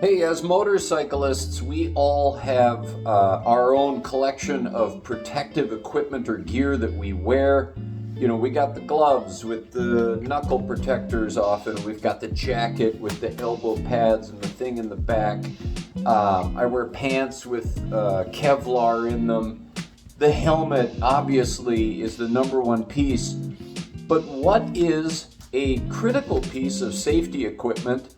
Hey, as motorcyclists, we all have our own collection of protective equipment or gear that we wear. You know, we got the gloves with the knuckle protectors often. We've got the jacket with the elbow pads and the thing in the back. I wear pants with Kevlar in them. The helmet, obviously, is the number one piece. But what is a critical piece of safety equipment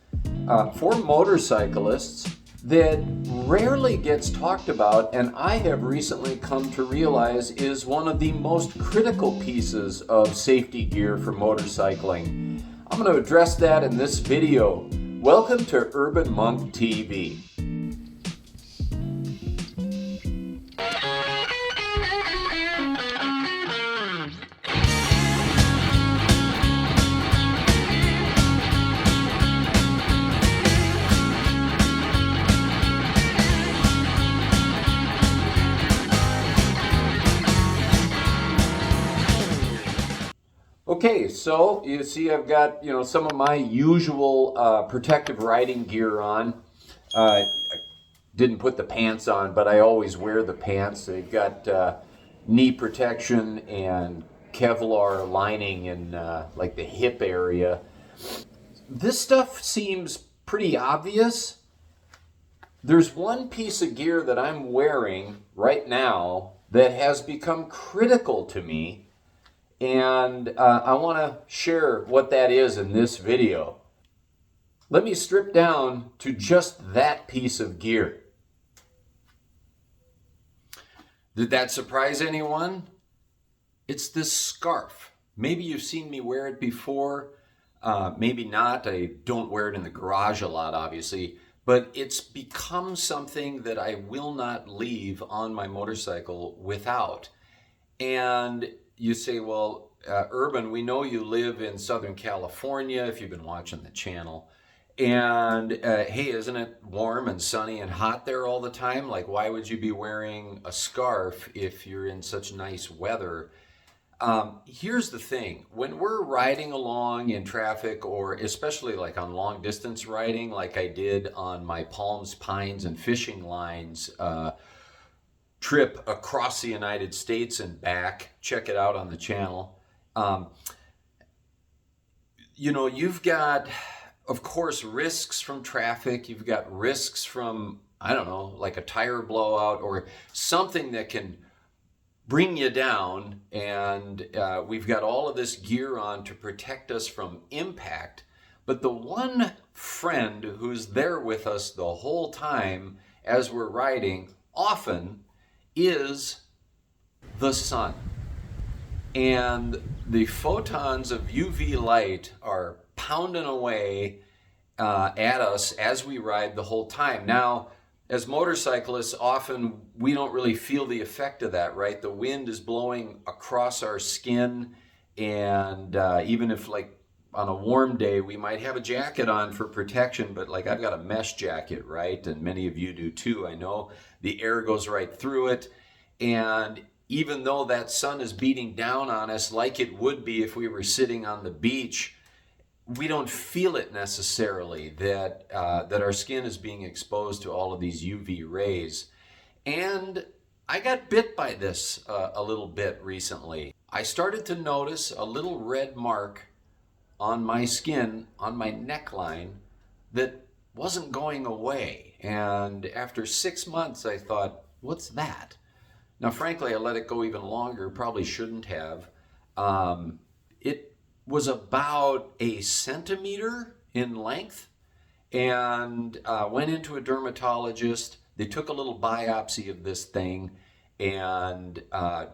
for motorcyclists that rarely gets talked about, and I have recently come to realize is one of the most critical pieces of safety gear for motorcycling? I'm going to address that in this video. Welcome to Urban Monk TV. Okay, so you see I've got, some of my usual protective riding gear on. I didn't put the pants on, but I always wear the pants. They've got knee protection and Kevlar lining in like the hip area. This stuff seems pretty obvious. There's one piece of gear that I'm wearing right now that has become critical to me. And I want to share what that is in this video. Let me strip down to just that piece of gear. Did that surprise anyone? It's this scarf. Maybe you've seen me wear it before, maybe not. I don't wear it in the garage a lot, obviously, but it's become something that I will not leave on my motorcycle without. And you say, well, Urban, we know you live in Southern California if you've been watching the channel. And hey, isn't it warm and sunny and hot there all the time? Like, why would you be wearing a scarf if you're in such nice weather? Here's the thing. When we're riding along in traffic, or especially like on long distance riding, like I did on my Palms, Pines, and Fishing Lines trip across the United States and back. Check it out on the channel. You've got, of course, risks from traffic. You've got risks from, like a tire blowout or something that can bring you down. And we've got all of this gear on to protect us from impact. But the one friend who's there with us the whole time as we're riding often is the sun. And the photons of UV light are pounding away at us as we ride the whole time. Now, as motorcyclists, often we don't really feel the effect of that, right? The wind is blowing across our skin, and even if like on a warm day, we might have a jacket on for protection, but like I've got a mesh jacket, right? And many of you do too, I know. The air goes right through it. And even though that sun is beating down on us like it would be if we were sitting on the beach, we don't feel it necessarily that our skin is being exposed to all of these UV rays. And I got bit by this a little bit recently. I started to notice a little red mark on my skin, on my neckline, that wasn't going away. And after 6 months, I thought, what's that? Now, frankly, I let it go even longer, probably shouldn't have. It was about a centimeter in length, and went into a dermatologist. They took a little biopsy of this thing and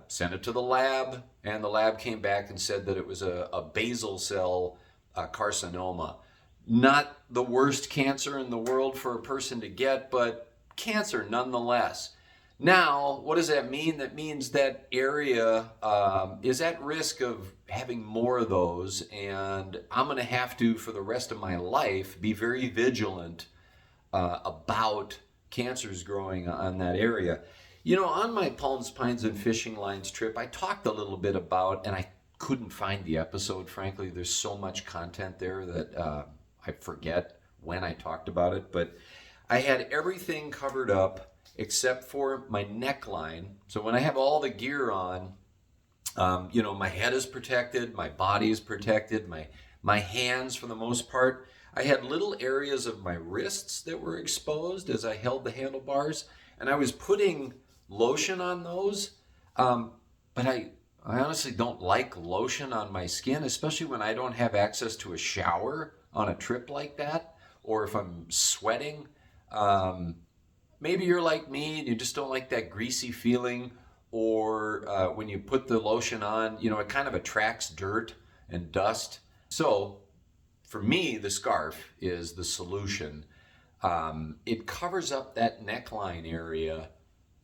sent it to the lab, and the lab came back and said that it was a basal cell carcinoma. Not the worst cancer in the world for a person to get, but cancer nonetheless. Now, what does that mean? That means that area is at risk of having more of those, and I'm going to have to, for the rest of my life, be very vigilant about cancers growing on that area. On my Palms, Pines, and Fishing Lines trip, I talked a little bit about, and I couldn't find the episode, frankly. There's so much content there that I forget when I talked about it, but I had everything covered up except for my neckline. So when I have all the gear on, my head is protected, my body is protected, my hands for the most part. I had little areas of my wrists that were exposed as I held the handlebars, and I was putting lotion on those. But I honestly don't like lotion on my skin, especially when I don't have access to a shower on a trip like that, or if I'm sweating. Maybe you're like me and you just don't like that greasy feeling, or when you put the lotion on, it kind of attracts dirt and dust. So for me, the scarf is the solution. It covers up that neckline area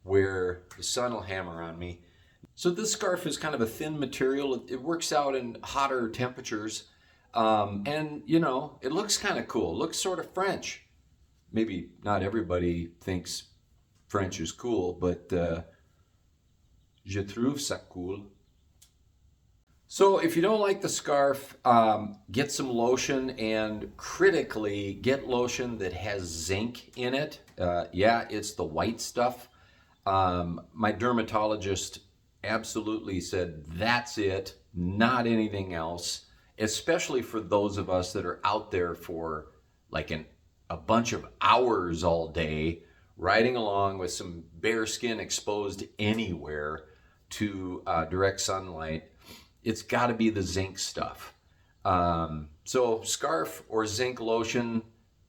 where the sun will hammer on me. So this scarf is kind of a thin material. It works out in hotter temperatures. And it looks kind of cool. It looks sort of French. Maybe not everybody thinks French is cool, but je trouve ça cool. So if you don't like the scarf, get some lotion, and critically get lotion that has zinc in it. It's the white stuff. My dermatologist absolutely said that's it, not anything else, especially for those of us that are out there for like a bunch of hours all day, riding along with some bare skin exposed anywhere to direct sunlight. It's got to be the zinc stuff. So scarf or zinc lotion,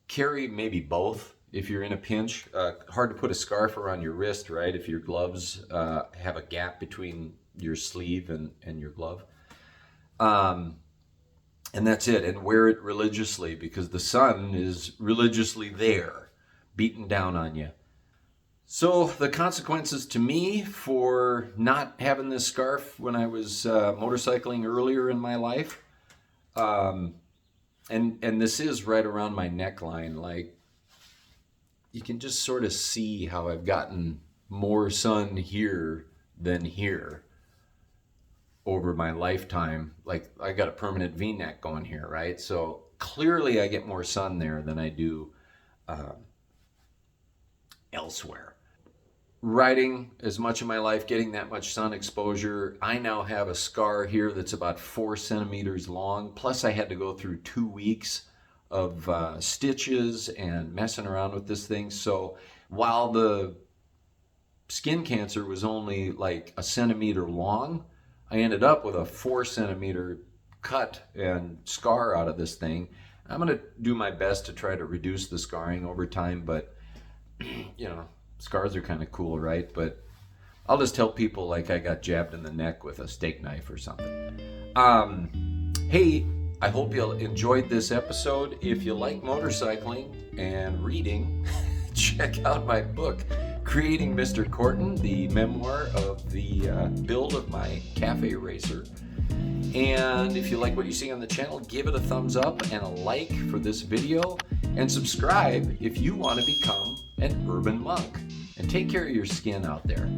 carry maybe both if you're in a pinch. Hard to put a scarf around your wrist, right? If your gloves have a gap between your sleeve and your glove. And that's it. And wear it religiously, because the sun is religiously there, beating down on you. So the consequences to me for not having this scarf when I was motorcycling earlier in my life, and this is right around my neckline, like you can just sort of see how I've gotten more sun here than here over my lifetime. Like I got a permanent V-neck going here, right? So clearly I get more sun there than I do elsewhere. Riding as much of my life, getting that much sun exposure, I now have a scar here that's about 4 centimeters long. Plus I had to go through 2 weeks of stitches and messing around with this thing. So while the skin cancer was only like 1 centimeter long, I ended up with a 4 centimeter cut and scar out of this thing. I'm going to do my best to try to reduce the scarring over time, but scars are kind of cool, right? But I'll just tell people like I got jabbed in the neck with a steak knife or something. Hey, I hope you enjoyed this episode. If you like motorcycling and reading, check out my book, Creating Mr. Corton, the memoir of the build of my cafe racer. And if you like what you see on the channel, give it a thumbs up and a like for this video, and subscribe if you want to become an urban monk. And take care of your skin out there.